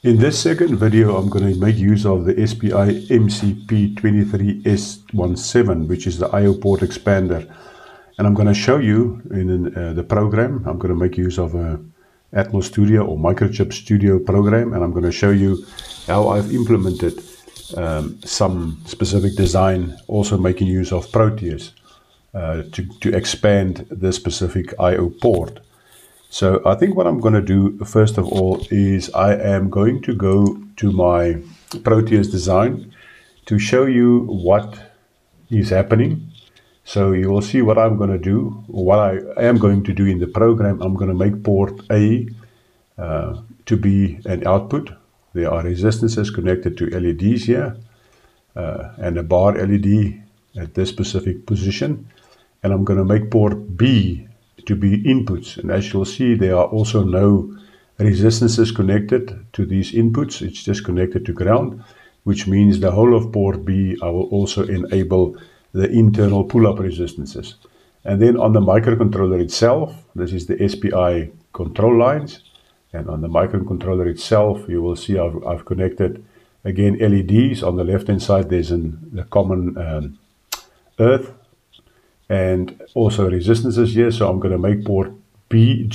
In this second video, I'm going to make use of the SPI MCP23S17, which is the I/O port expander. And I'm going to show you in the program. I'm going to make use of a Atmel Studio or Microchip Studio program, and I'm going to show you how I've implemented some specific design, also making use of Proteus to expand the specific I/O port. So I think what I'm going to do first of all is I am going to go to my Proteus design to show you what is happening. So you will see what I'm going to do, or what I am going to do in the program. I'm going to make port A to be an output. There are resistances connected to LEDs here and a bar LED at this specific position. And I'm going to make port B to be inputs, and as you'll see, there are also no resistances connected to these inputs. It's just connected to ground, which means the whole of port B I will also enable the internal pull-up resistances. And then on the microcontroller itself, this is the SPI control lines, and on the microcontroller itself you will see I've connected again LEDs. On the left hand side there's the common earth and also resistances here. So I'm going to make port D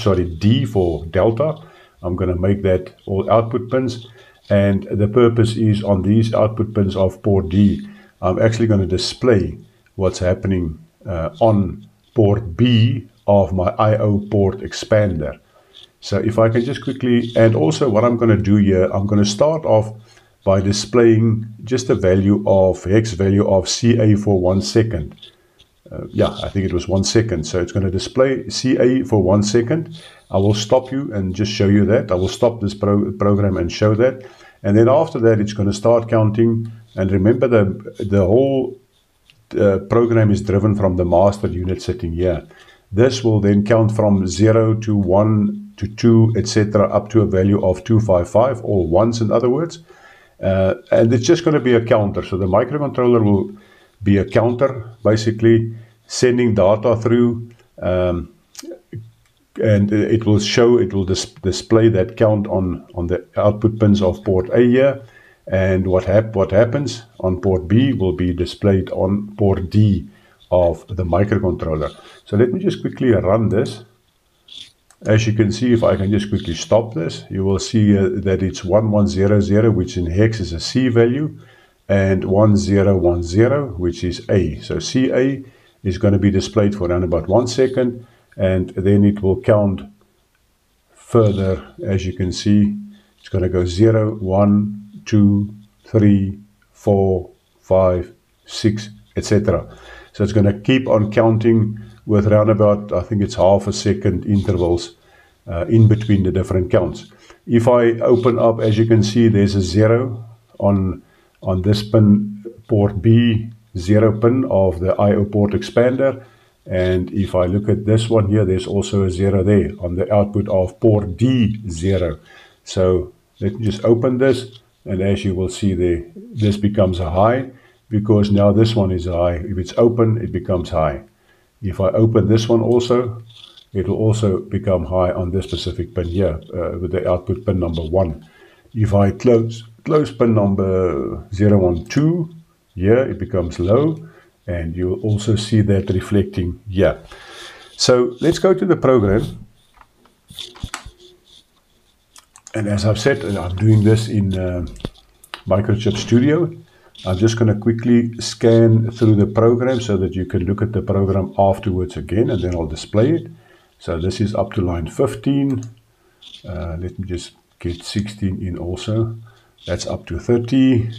for delta. I'm going to make that all output pins, and the purpose is on these output pins of port D, I'm actually going to display what's happening on port B of my I/O port expander. So if I can just quickly, and also what I'm going to do here, I'm going to start off by displaying just a value of hex value of CA for 1 second. I think it was 1 second. So it's going to display CA for 1 second. I will stop you and just show you that. I will stop this program and show that. And then after that, it's going to start counting. And remember, the whole program is driven from the master unit sitting here. This will then count from 0 to 1 to 2, etc., up to a value of 255, or ones in other words. And it's just going to be a counter. So the microcontroller will be a counter, basically sending data through, and it will display that count on the output pins of port A here, and what happens on port B will be displayed on port D of the microcontroller. So let me just quickly run this. As you can see, if I can just quickly stop this, you will see that it's 1100, which in hex is a C value, and 1010, which is A. So CA is going to be displayed for around about 1 second, and then it will count further. As you can see, it's going to go 0, 1, 2, 3, 4, 5, 6, etc. So it's going to keep on counting with around about, I think it's half a second intervals in between the different counts. If I open up, as you can see, there's a 0 on this pin, port B, 0 pin of the I/O port expander. And if I look at this one here, there's also a 0 there on the output of port D, 0. So let me just open this, and as you will see there, this becomes a high, because now this one is high. If it's open, it becomes high. If I open this one also, it will also become high on this specific pin here, with the output pin number 1. If I close pin number 012, here it becomes low, and you'll also see that reflecting here. So let's go to the program. And as I've said, I'm doing this in Microchip Studio. I'm just going to quickly scan through the program so that you can look at the program afterwards again, and then I'll display it. So this is up to line 15. Let me just get 16 in also. That's up to 30.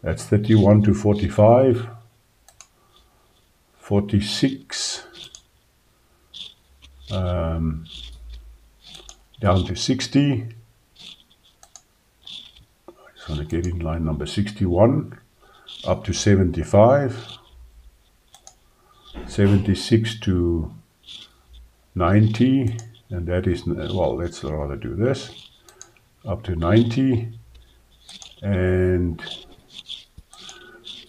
That's 31 to 45. 46. Down to 60. I just want to get in line number 61. Up to 75. 76 to 90. And that is, well, let's rather do this. Up to 90. And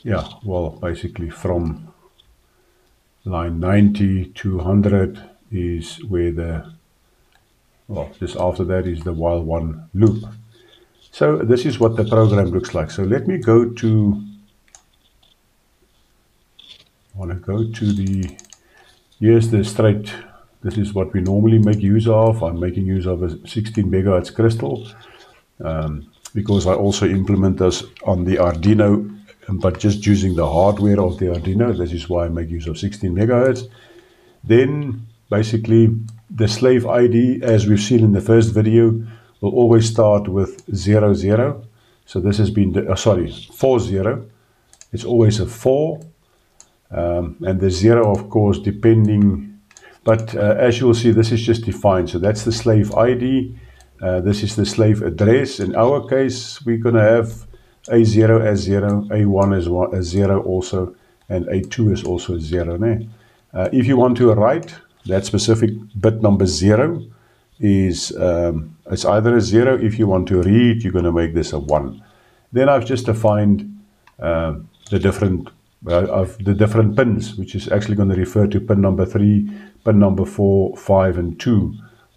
yeah, well, basically from line 90 to 100 is where the, well, just after that is the while one loop. So this is what the program looks like. So let me go to, I want to go to the, here's the straight, this is what we normally make use of. I'm making use of a 16 megahertz crystal because I also implement this on the Arduino, but just using the hardware of the Arduino. This is why I make use of 16 megahertz. Then basically the slave ID, as we've seen in the first video, will always start with 00. So this has been, 40. It's always a 4. And the 0, of course, depending, but as you will see, this is just defined. So that's the slave ID. This is the slave address. In our case, we're going to have A0 as 0, A1 as 0 also, and A2 is also a 0. If you want to write, that specific bit number 0 is it's either a 0. If you want to read, you're going to make this a 1. Then I've just defined the different pins, which is actually going to refer to pin number 3, pin number 4, 5, and 2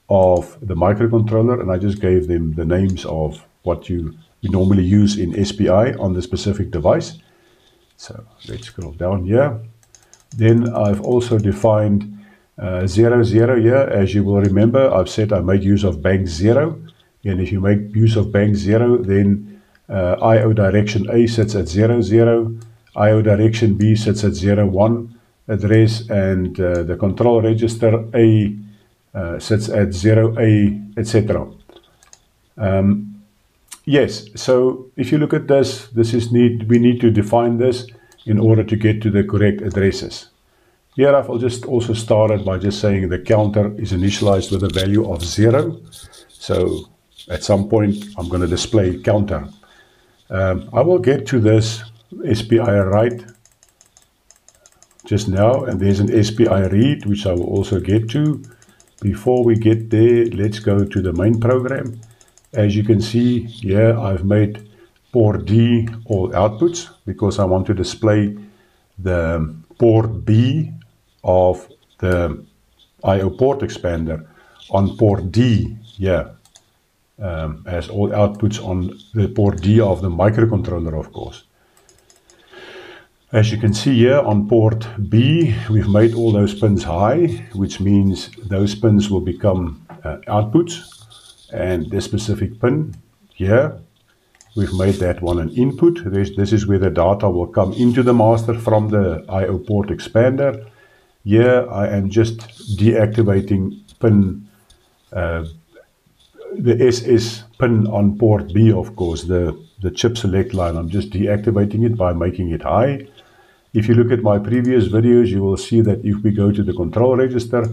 of the microcontroller, and I just gave them the names of what you normally use in SPI on the specific device. So let's scroll down here. Then I've also defined 00 here. As you will remember, I've said I make use of bank 0, and if you make use of bank 0, then IO direction A sits at 00, IO direction B sits at 01 address, and the control register A sits at 0A, etc. Yes, so if you look at this, we need to define this in order to get to the correct addresses. Here I've just also started by just saying the counter is initialized with a value of 0. So at some point I'm going to display counter. I will get to this SPI write just now, and there's an SPI read which I will also get to. Before we get there, let's go to the main program. As you can see here, I've made port D all outputs because I want to display the port B of the IO port expander on port D here as all outputs on the port D of the microcontroller, of course. As you can see here on port B, we've made all those pins high, which means those pins will become outputs. And this specific pin here, we've made that one an input. This is where the data will come into the master from the IO port expander. Here I am just deactivating pin, the SS pin on port B, of course, the chip select line. I'm just deactivating it by making it high. If you look at my previous videos, you will see that if we go to the control register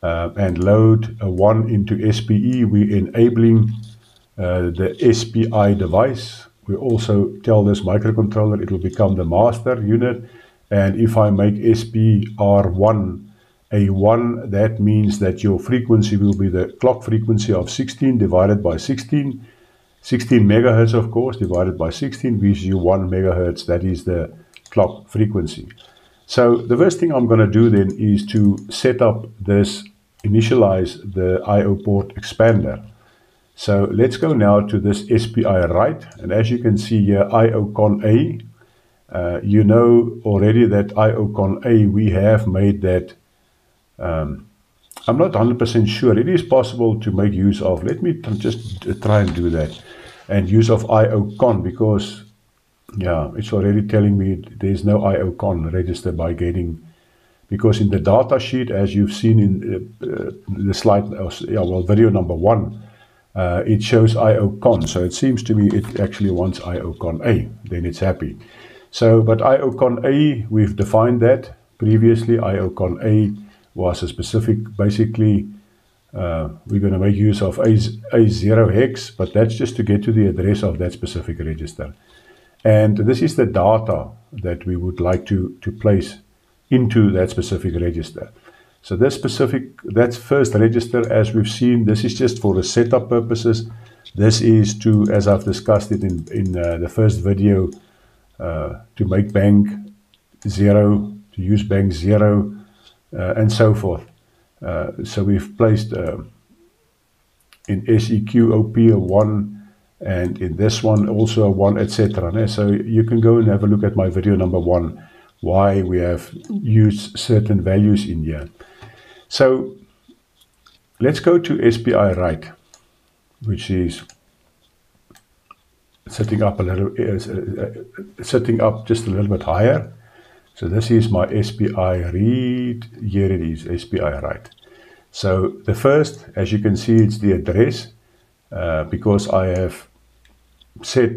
and load a 1 into SPE, we're enabling the SPI device. We also tell this microcontroller it will become the master unit. And if I make SPR1 a 1, that means that your frequency will be the clock frequency of 16 divided by 16. 16 megahertz, of course, divided by 16 gives you 1 megahertz. That is the clock frequency. So the first thing I'm going to do then is to set up this, initialize the IO port expander. So let's go now to this SPI write, and as you can see here, IOCON A, you know already that IOCON A, we have made that, I'm not 100% sure, it is possible to make use of, let me just try and do that, and use of IOCON, because yeah, it's already telling me there's no IOCON register by getting, because in the data sheet, as you've seen in the slide, video number 1, it shows IOCON. So it seems to me it actually wants IOCON A, then it's happy. So, but IOCON A, we've defined that previously. IOCON A was a specific, basically, we're going to make use of A0 hex, but that's just to get to the address of that specific register. And this is the data that we would like to place into that specific register. So this that first register, as we've seen, this is just for the setup purposes. This is to, as I've discussed it in the first video, to make bank 0, to use bank 0, and so forth. So we've placed in SEQOP a 1, and in this one also a 1, etc. So you can go and have a look at my video number 1, why we have used certain values in here. So let's go to SPI Write, which is setting up just a little bit higher. So this is my SPI read. Here it is, SPI Write. So the first, as you can see, it's the address, because I have set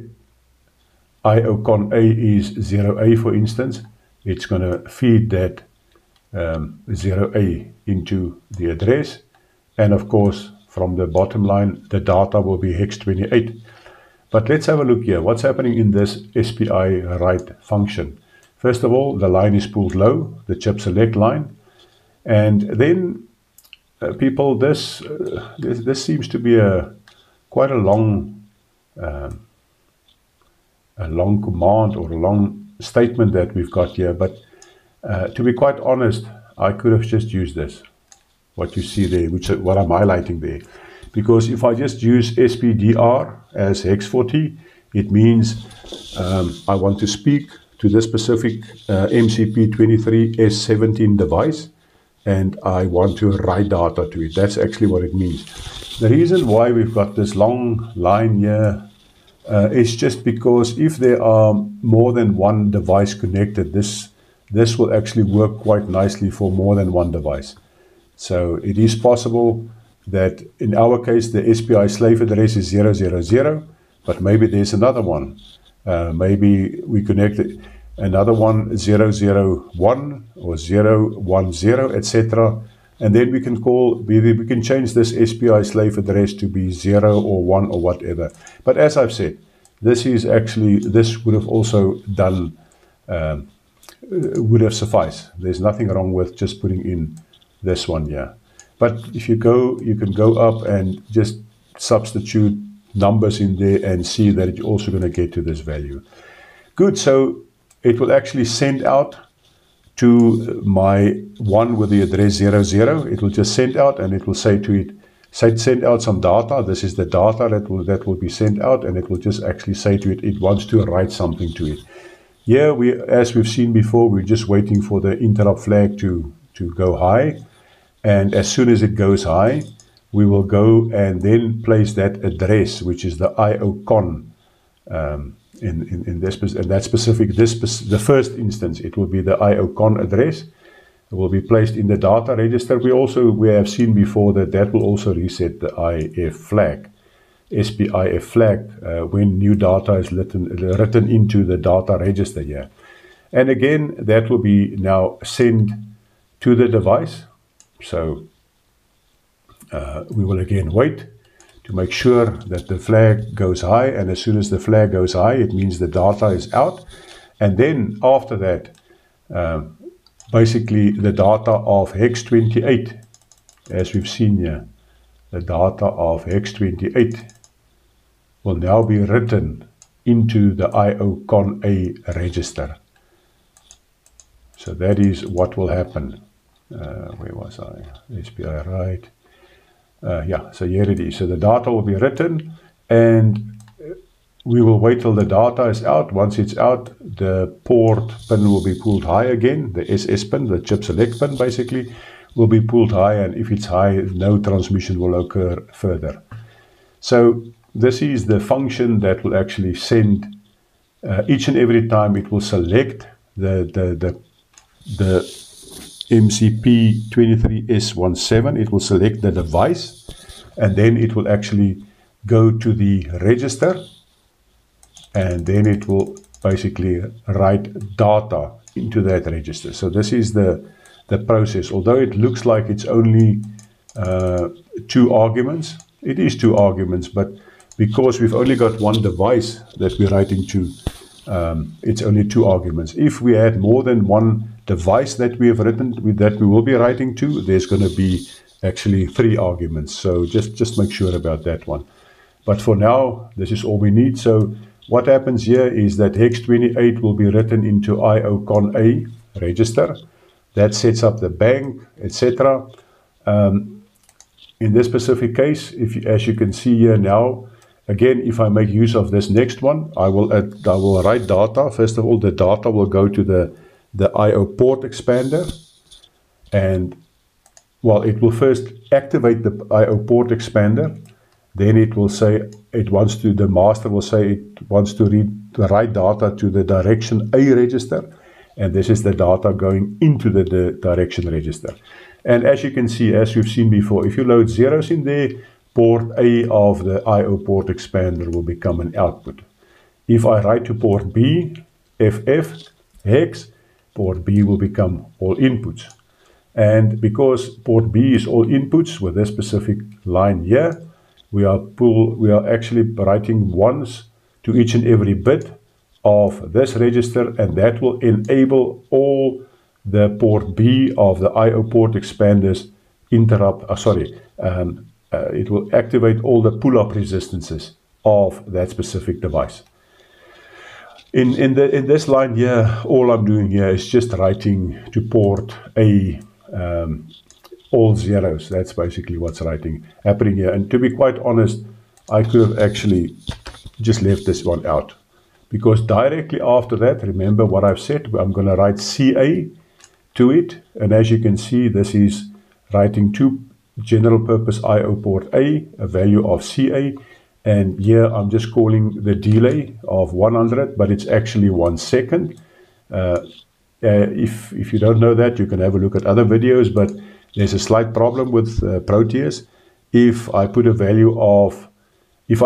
IOCON A is 0A, for instance. It's going to feed that 0A into the address, and of course from the bottom line the data will be hex 28. But let's have a look here. What's happening in this SPI Write function? First of all, the line is pulled low, the chip select line, and then people, this seems to be quite a long command or a long statement that we've got here. But to be quite honest, I could have just used this, what you see there, what I'm highlighting there. Because if I just use SPDR as hex 40, it means I want to speak to this specific MCP23S17 device, and I want to write data to it. That's actually what it means. The reason why we've got this long line here is just because if there are more than one device connected, this will actually work quite nicely for more than one device. So it is possible that in our case the SPI slave address is 000, but maybe there's another one. Maybe we connected another one 001 or 010, etc. And then we can change this SPI slave address to be 0 or 1 or whatever. But as I've said, this would have also done, would have sufficed. There's nothing wrong with just putting in this one here. But if you can go up and just substitute numbers in there and see that it's also going to get to this value. Good, so it will actually send out to my one with the address 00. It will just send out, and it will say to it, send out some data. This is the data that will be sent out, and it will just actually say to it, it wants to write something to it. Here, as we've seen before, we're just waiting for the interrupt flag to go high. And as soon as it goes high, we will go and then place that address, which is the IOCON, in this, and that specific, the first instance, it will be the IOCON address. It will be placed in the data register. We have seen before that will also reset the IF flag, SPIF flag, when new data is written into the data register here. And again, that will be now sent to the device. So we will again wait to make sure that the flag goes high, and as soon as the flag goes high, it means the data is out. And then after that, basically the data of hex 28, as we've seen here, the data of hex 28 will now be written into the IOCON A register. So that is what will happen. Where was I? SPI Write. Yeah, so here it is. So the data will be written, and we will wait till the data is out. Once it's out, the port pin will be pulled high again. The SS pin, the chip select pin, basically, will be pulled high, and if it's high, no transmission will occur further. So this is the function that will actually send each and every time it will select the MCP23S17, it will select the device, and then it will actually go to the register, and then it will basically write data into that register. So this is the process. Although it looks like it's only 2 arguments, it is 2 arguments, but because we've only got one device that we're writing to, it's only 2 arguments. If we had more than one device that we have written, that we will be writing to, there's going to be actually 3 arguments. So just make sure about that one. But for now, this is all we need. So what happens here is that hex 28 will be written into IOCON A register. That sets up the bank, etc. In this specific case, as you can see here now, Again, if I make use of this next one, I will write data. First of all, the data will go to the I/O port expander, and well, it will first activate the I/O port expander. Then it will say the master will say it wants to write data to the direction A register, and this is the data going into the direction register. And as you can see, as you've seen before, if you load zeros in there, port A of the I/O port expander will become an output. If I write to port B, FF, hex, port B will become all inputs. And because port B is all inputs with this specific line here, we are actually writing ones to each and every bit of this register, and that will enable all the port B of the I/O port expanders it will activate all the pull-up resistances of that specific device. In this line here, all I'm doing here is just writing to port A all zeros. That's basically what's happening here. And to be quite honest, I could have actually just left this one out, because directly after that, remember what I've said, I'm going to write CA to it. And as you can see, this is writing to general purpose I/O port A, a value of CA. And here I'm just calling the delay of 100, but it's actually 1 second. If you don't know that, you can have a look at other videos, but there's a slight problem with Proteus. If I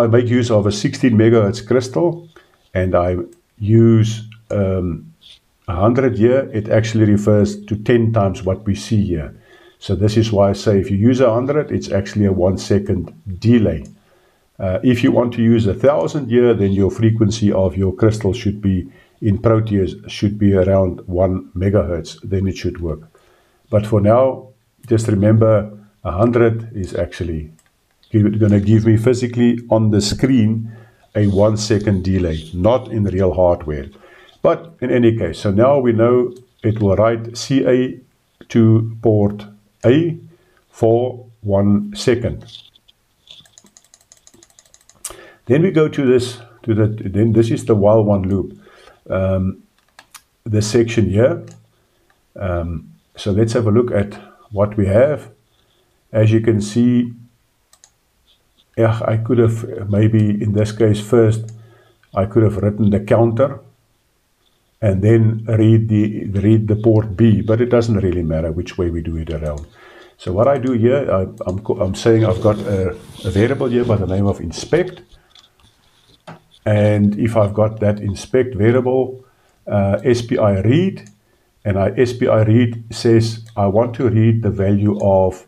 make use of a 16 megahertz crystal and I use 100 here, it actually refers to 10 times what we see here. So this is why I say if you use 100, it's actually a 1 second delay. If you want to use 1000 here, then your frequency of your crystal should be, in Proteus, should be around 1 megahertz. Then it should work. But for now, just remember 100 is actually going to give me physically on the screen a 1 second delay, not in real hardware. But in any case, so now we know it will write CA to port A for 1 second. Then we go to this, then this is the while one loop, this section here. So let's have a look at what we have. As you can see, I could have maybe in this case first, I could have written the counter and then read the port B, but it doesn't really matter which way we do it around. So what I do here, I'm saying I've got a variable here by the name of inspect. And if I've got that inspect variable, SPI read, and SPI read says I want to read the value of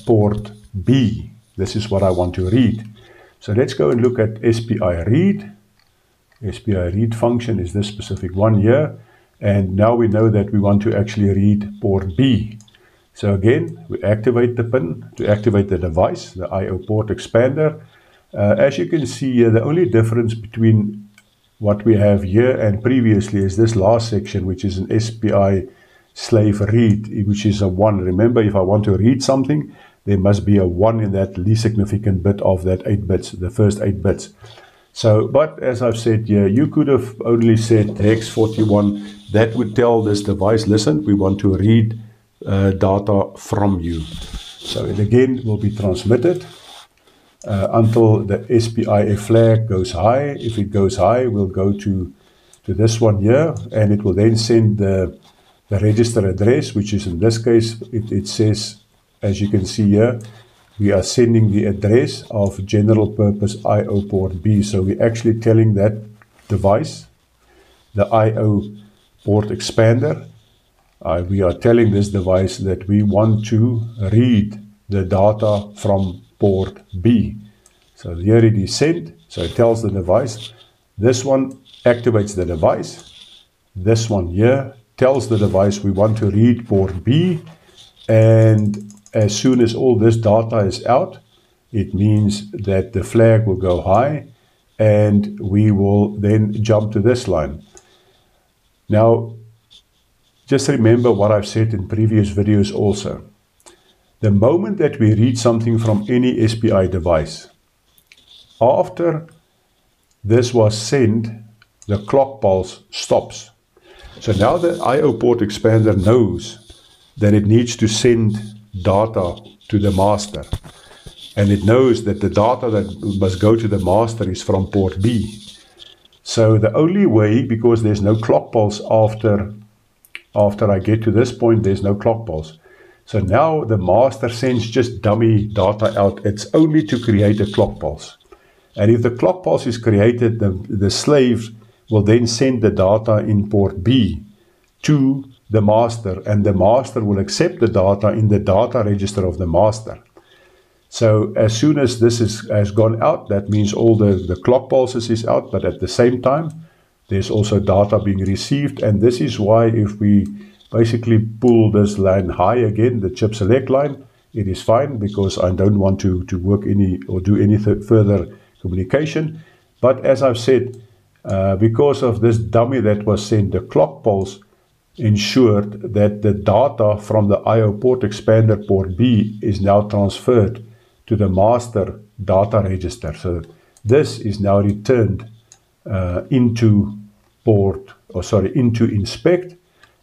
port B. This is what I want to read. So let's go and look at SPI read. SPI read function is this specific one here. And now we know that we want to actually read port B. So again, we activate the pin to activate the device, the I/O port expander. As you can see here, the only difference between what we have here and previously is this last section, which is an SPI slave read, which is a 1. Remember, if I want to read something, there must be a 1 in that least significant bit of that 8 bits, the first 8 bits. So, but as I've said here, you could have only said hex 41. That would tell this device, listen, we want to read data from you. So it again will be transmitted until the SPI flag goes high. If it goes high, we'll go to this one here, and it will then send the register address, which is in this case, it says, as you can see here, we are sending the address of general purpose I/O port B. So we're actually telling that device, the I/O port expander, we are telling this device that we want to read the data from port B. So here it is sent. So it tells the device. This one activates the device. This one here tells the device we want to read port B. And as soon as all this data is out, it means that the flag will go high and we will then jump to this line. Now, just remember what I've said in previous videos also. The moment that we read something from any SPI device, After this was sent, the clock pulse stops. So now the I/O port expander knows that it needs to send data to the master. And it knows that the data that must go to the master is from port B. So the only way, because there's no clock pulse after I get to this point, there's no clock pulse. So now the master sends just dummy data out. It's only to create a clock pulse. And if the clock pulse is created, the slave will then send the data in port B to the master, and the master will accept the data in the data register of the master. So as soon as this has gone out, that means all the clock pulses is out, but at the same time, there's also data being received. And this is why if we basically pull this line high again, the chip select line, it is fine because I don't want to work any or do any further communication. But as I've said, because of this dummy that was sent, the clock pulse ensured that the data from the I/O port expander port B is now transferred to the master data register. So this is now returned into into inspect,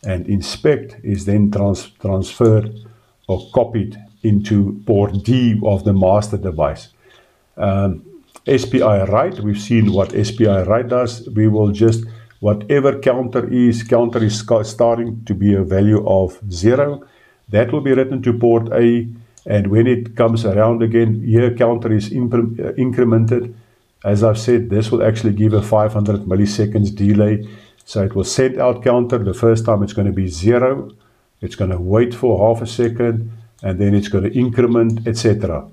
and inspect is then transferred or copied into port D of the master device. SPI write, we've seen what SPI write does. We will just, whatever counter is starting to be a value of 0, that will be written to port A, and when it comes around again, here counter is incremented. As I've said, this will actually give a 500 milliseconds delay. So it will send out counter. The first time it's going to be 0. It's going to wait for half a second, and then it's going to increment, etc.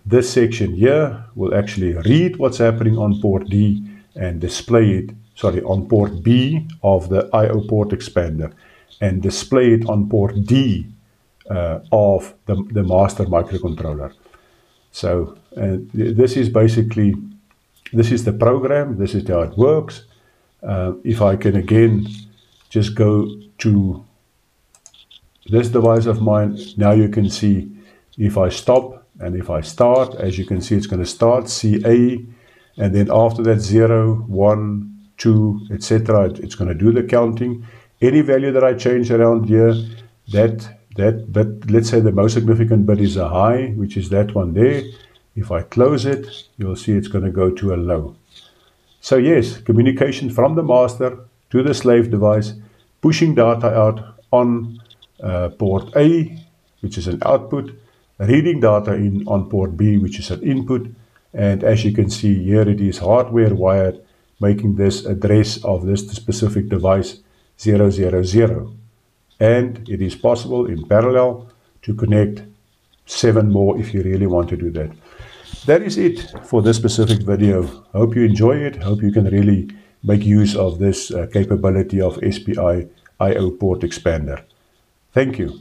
This section here will actually read what's happening on port D and display it, on port B of the I/O port expander, and display it on port D of the master microcontroller. So this is basically, this is the program, this is how it works. If I can again just go to this device of mine, now you can see if I stop and if I start, as you can see, it's going to start CA, and then after that 0, 1, 2, etc. It's going to do the counting. Any value that I change around here, that bit, let's say the most significant bit is a high, which is that one there. If I close it, you'll see it's going to go to a low. So yes, communication from the master to the slave device, pushing data out on port A, which is an output, reading data in on port B, which is an input, and as you can see here, it is hardware wired, making this address of this specific device 000. And it is possible in parallel to connect 7 more if you really want to do that. That is it for this specific video. Hope you enjoy it. Hope you can really make use of this capability of SPI I/O port expander. Thank you.